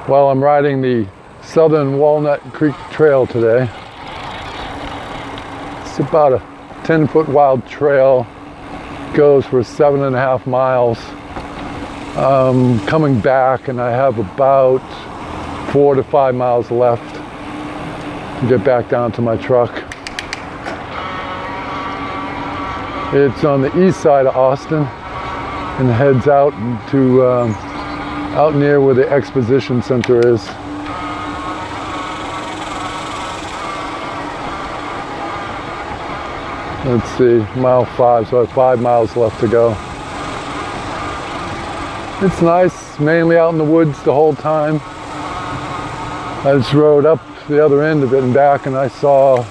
Well, I'm riding the Southern Walnut Creek Trail today. It's about a 10-foot wide trail, goes for 7.5 miles. Coming back, and I have about 4 to 5 miles left to get back down to my truck. It's on the east side of Austin and heads out to out near where the exposition center is. Let's see, mile 5, so I have 5 miles left to go. It's nice, mainly out in the woods the whole time. I just rode up the other end of it and back, and I saw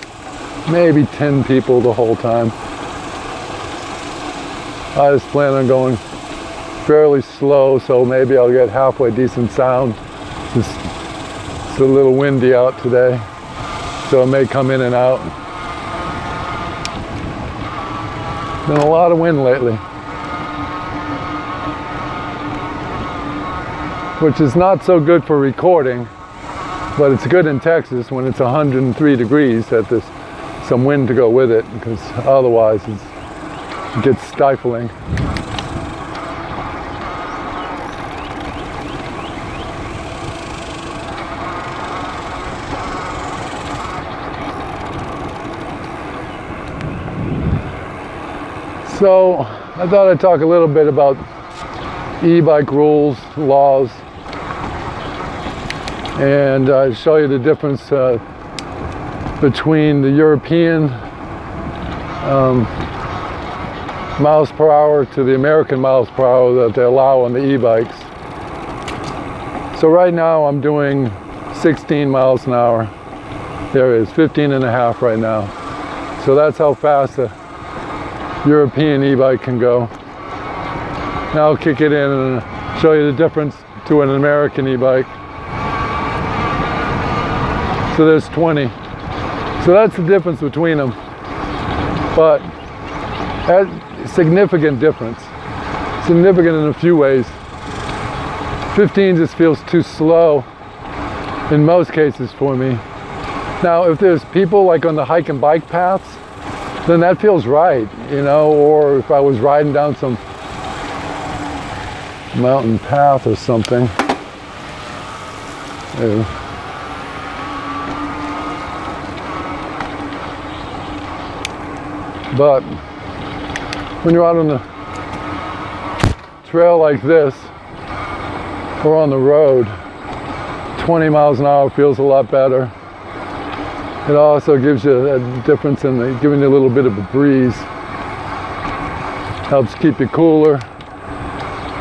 maybe 10 people the whole time. I just plan on going fairly slow, so maybe I'll get halfway decent sound. It's a little windy out today, so it may come in and out. Been a lot of wind lately, which is not so good for recording, but it's good in Texas when it's 103 degrees that there's some wind to go with it, because otherwise it gets stifling. So I thought I'd talk a little bit about e-bike rules, laws, and show you the difference between the European miles per hour to the American miles per hour that they allow on the e-bikes. So right now I'm doing 16 miles an hour. There it is, 15.5 right now. So that's how fast a European e-bike can go. Now I'll kick it in and show you the difference to an American e-bike. So there's 20. So that's the difference between them. But that significant difference. Significant in a few ways. 15 just feels too slow in most cases for me. Now if there's people like on the hike and bike paths, then that feels right, you know, or if I was riding down some mountain path or something. But when you're out on the trail like this, or on the road, 20 miles an hour feels a lot better. It also gives you a difference in giving you a little bit of a breeze. Helps keep you cooler,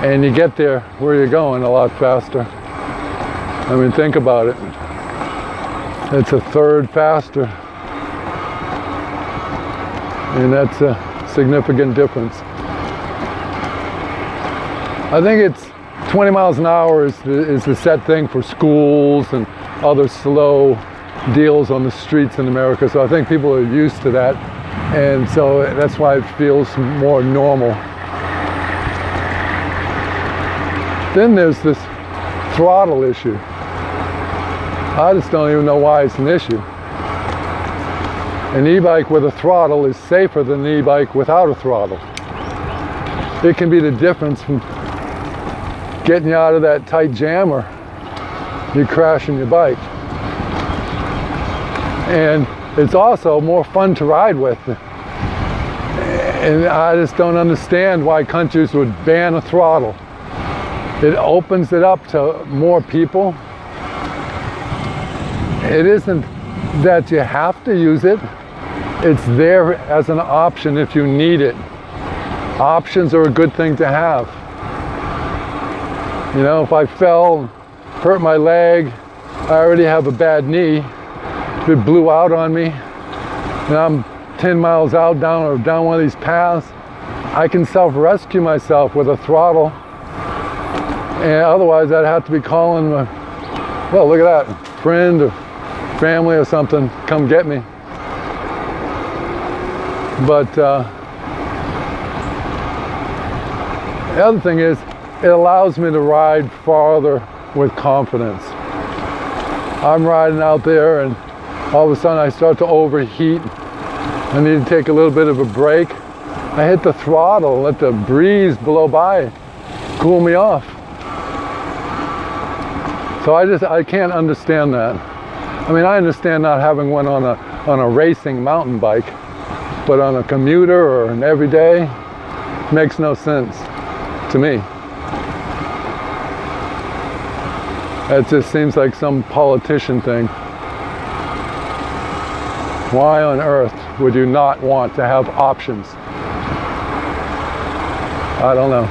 and you get there where you're going a lot faster. I mean, think about it. It's a third faster, and that's a significant difference. I think it's 20 miles an hour is the set thing for schools and other slow deals on the streets in America, so I think people are used to that, and so that's why it feels more normal. Then there's this throttle issue. I just don't even know why it's an issue. An e-bike with a throttle is safer than an e-bike without a throttle. It can be the difference from getting you out of that tight jam or you crashing your bike. And it's also more fun to ride with. And I just don't understand why countries would ban a throttle. It opens it up to more people. It isn't that you have to use it. It's there as an option if you need it. Options are a good thing to have. You know, if I fell, hurt my leg, I already have a bad knee. If it blew out on me, and I'm 10 miles out down one of these paths, I can self-rescue myself with a throttle. And otherwise I'd have to be calling my, well, look at that, friend or family or something, come get me. But the other thing is, it allows me to ride farther with confidence. I'm riding out there and all of a sudden I start to overheat. I need to take a little bit of a break. I hit the throttle, let the breeze blow by, cool me off. So I can't understand that. I mean, I understand not having one on a racing mountain bike, but on a commuter or an everyday, makes no sense to me. It just seems like some politician thing. Why on earth would you not want to have options? I don't know.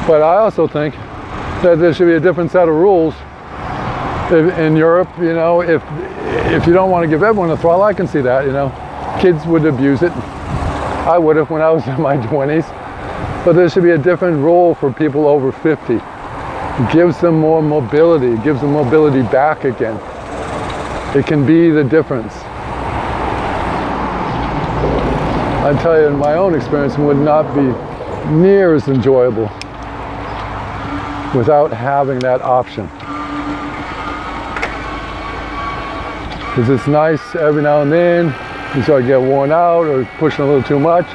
But I also think that there should be a different set of rules. In Europe, you know, if you don't want to give everyone a throttle, I can see that, you know. Kids would abuse it. I would have when I was in my 20s. But there should be a different rule for people over 50. It gives them more mobility. It gives them mobility back again. It can be the difference. I tell you, in my own experience, it would not be near as enjoyable without having that option. Because it's nice every now and then, you start to get worn out or pushing a little too much,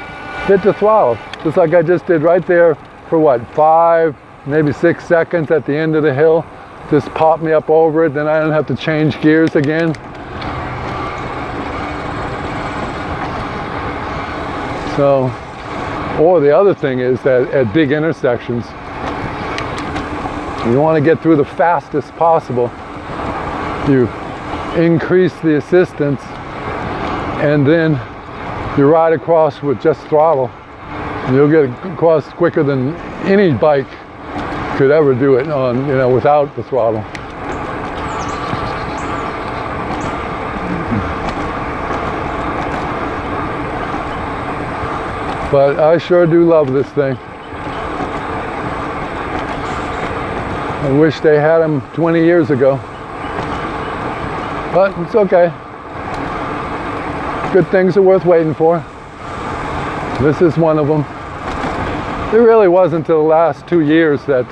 hit the throttle. Just like I just did right there for what, 5, maybe 6 seconds at the end of the hill. Just pop me up over it, then I don't have to change gears again. So, or the other thing is that at big intersections, you want to get through the fastest possible. You increase the assistance and then you ride across with just throttle. And you'll get across quicker than any bike could ever do it on, you know, without the throttle. But I sure do love this thing. I wish they had them 20 years ago. But it's okay. Good things are worth waiting for. This is one of them. It really wasn't until the last 2 years that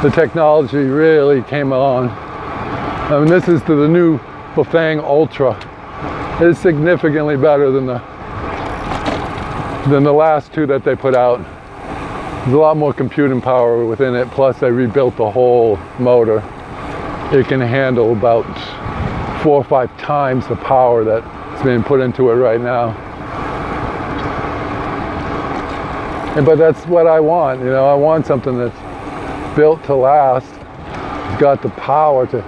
the technology really came on. I mean, this is the new Bafang Ultra. It's significantly better than the last two that they put out. There's a lot more computing power within it, plus they rebuilt the whole motor. It can handle about 4 or 5 times the power that's being put into it right now. But that's what I want, you know. I want something that's built to last. It's got the power to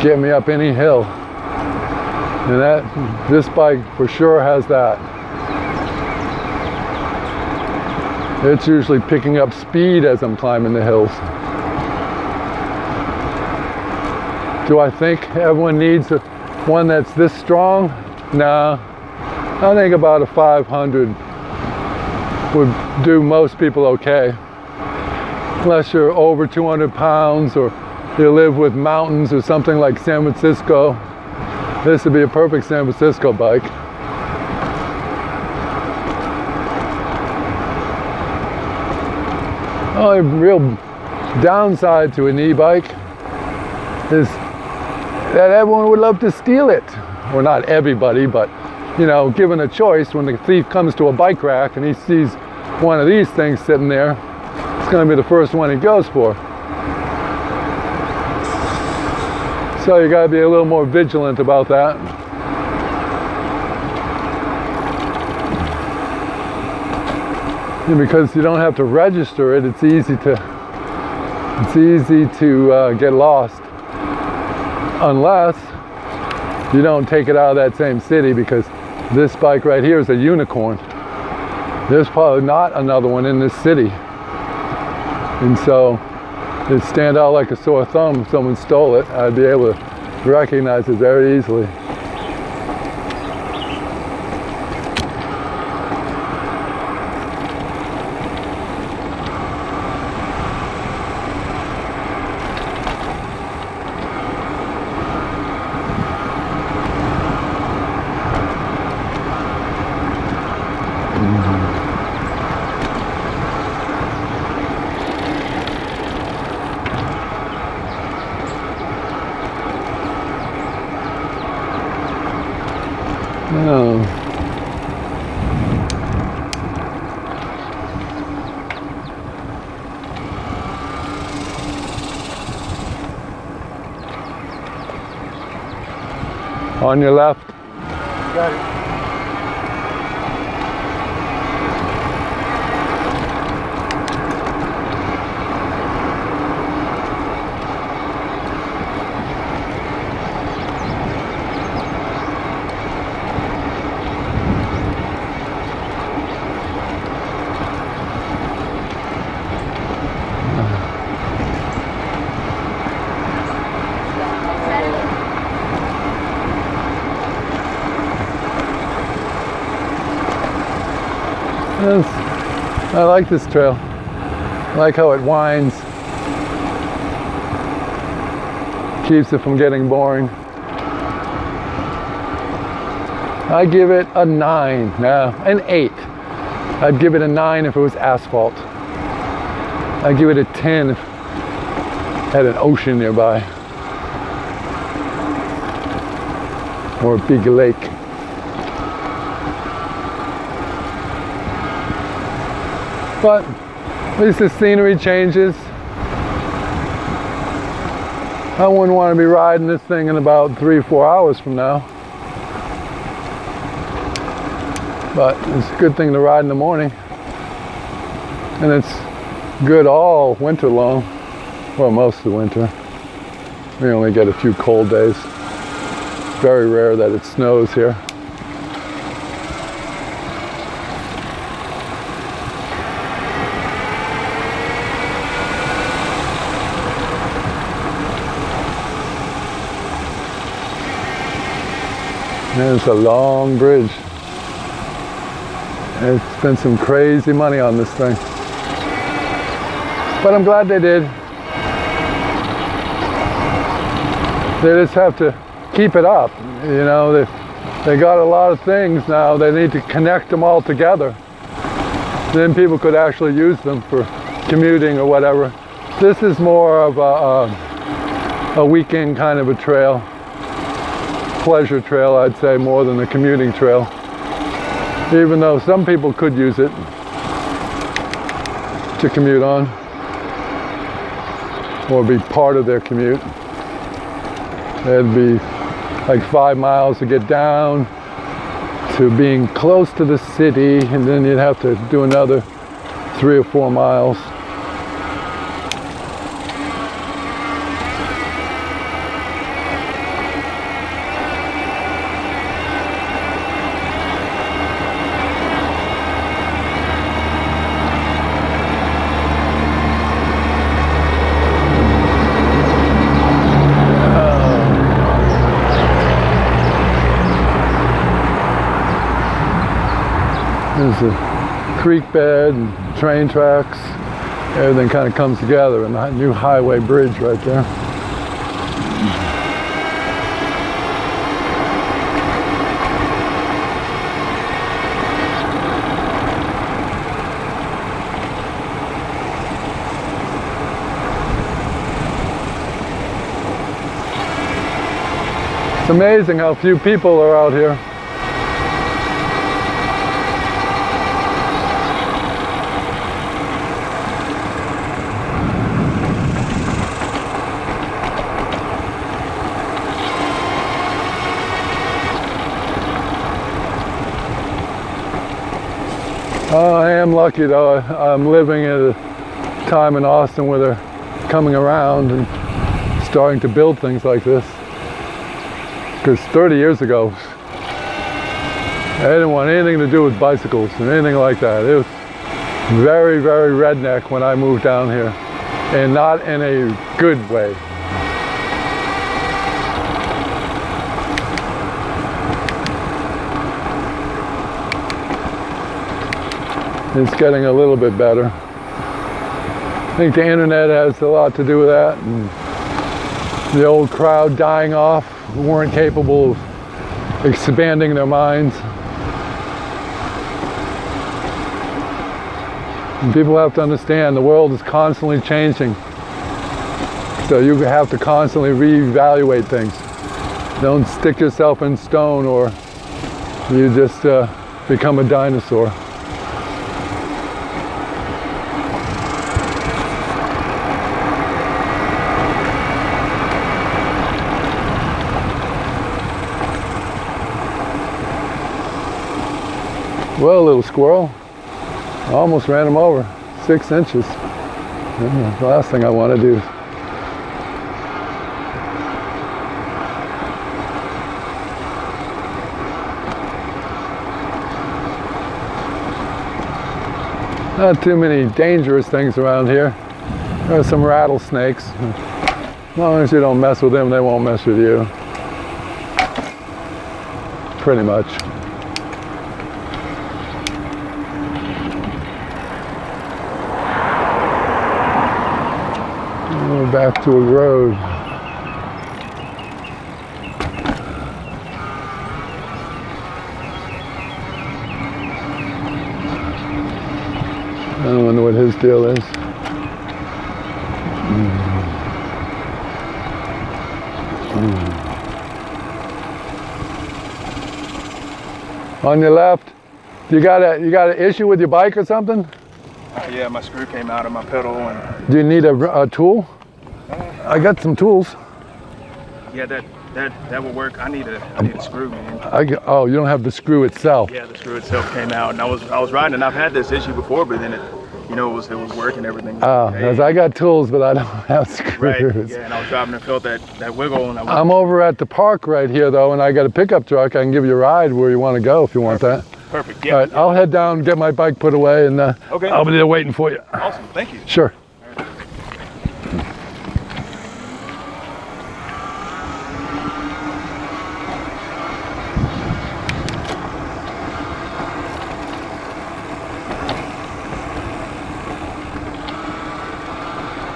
get me up any hill. And this bike for sure has that. It's usually picking up speed as I'm climbing the hills. Do I think everyone needs one that's this strong? No. I think about a 500 would do most people okay. Unless you're over 200 pounds or you live with mountains or something like San Francisco. This would be a perfect San Francisco bike. The only real downside to an e-bike is that everyone would love to steal it. Well, not everybody, but, you know, given a choice, when the thief comes to a bike rack and he sees one of these things sitting there, it's going to be the first one he goes for. So you got to be a little more vigilant about that. And because you don't have to register it, it's easy to get lost. Unless you don't take it out of that same city, because this bike right here is a unicorn. There's probably not another one in this city. And so it'd stand out like a sore thumb if someone stole it. I'd be able to recognize it very easily. Oh. On your left. Got it. I like this trail. I like how it winds. Keeps it from getting boring. I give it a 9. No, an 8. I'd give it a 9 if it was asphalt. I'd give it a 10 if it had an ocean nearby. Or a big lake. But at least the scenery changes. I wouldn't want to be riding this thing in about 3-4 hours from now. But it's a good thing to ride in the morning. And it's good all winter long. Well, most of the winter. We only get a few cold days. It's very rare that it snows here. And it's a long bridge. And it's spent some crazy money on this thing. But I'm glad they did. They just have to keep it up. You know, they got a lot of things now. They need to connect them all together. Then people could actually use them for commuting or whatever. This is more of a weekend kind of a trail. Pleasure trail, I'd say, more than a commuting trail. Even though some people could use it to commute on or be part of their commute. It'd be like 5 miles to get down to being close to the city, and then you'd have to do another 3 or 4 miles. There's a creek bed and train tracks. Everything kind of comes together in the new highway bridge right there. It's amazing how few people are out here. I am lucky though. I'm living at a time in Austin where they're coming around and starting to build things like this. Because 30 years ago, I didn't want anything to do with bicycles and anything like that. It was very, very redneck when I moved down here, and not in a good way. It's getting a little bit better. I think the internet has a lot to do with that, and the old crowd dying off who weren't capable of expanding their minds. And people have to understand the world is constantly changing. So you have to constantly reevaluate things. Don't stick yourself in stone or you just become a dinosaur. Well, little squirrel, I almost ran him over, 6 inches. That's the last thing I want to do. Not too many dangerous things around here. There are some rattlesnakes. As long as you don't mess with them, they won't mess with you. Pretty much. We're back to a road. I don't know what his deal is. On your left, you got an issue with your bike or something? Yeah, my screw came out of my pedal. And do you need a tool? I got some tools. Yeah, that will work. I need a screw, man. Oh, you don't have the screw itself. Yeah, the screw itself came out, and I was riding, and I've had this issue before, but then it was working, everything. Oh, because I got tools, but I don't have screws. Right. Yeah, and I was driving and felt that wiggle. And I'm over at the park right here though, and I got a pickup truck. I can give you a ride where you want to go if you want that. Perfect. Yeah. All right, I'll head down and get my bike put away, and okay. I'll be there waiting for you. Awesome. Thank you. Sure.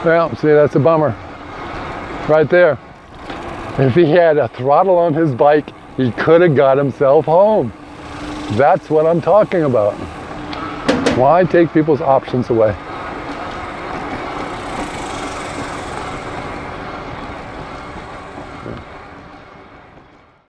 Well, see, that's a bummer. Right there. If he had a throttle on his bike, he could have got himself home. That's what I'm talking about. Why take people's options away?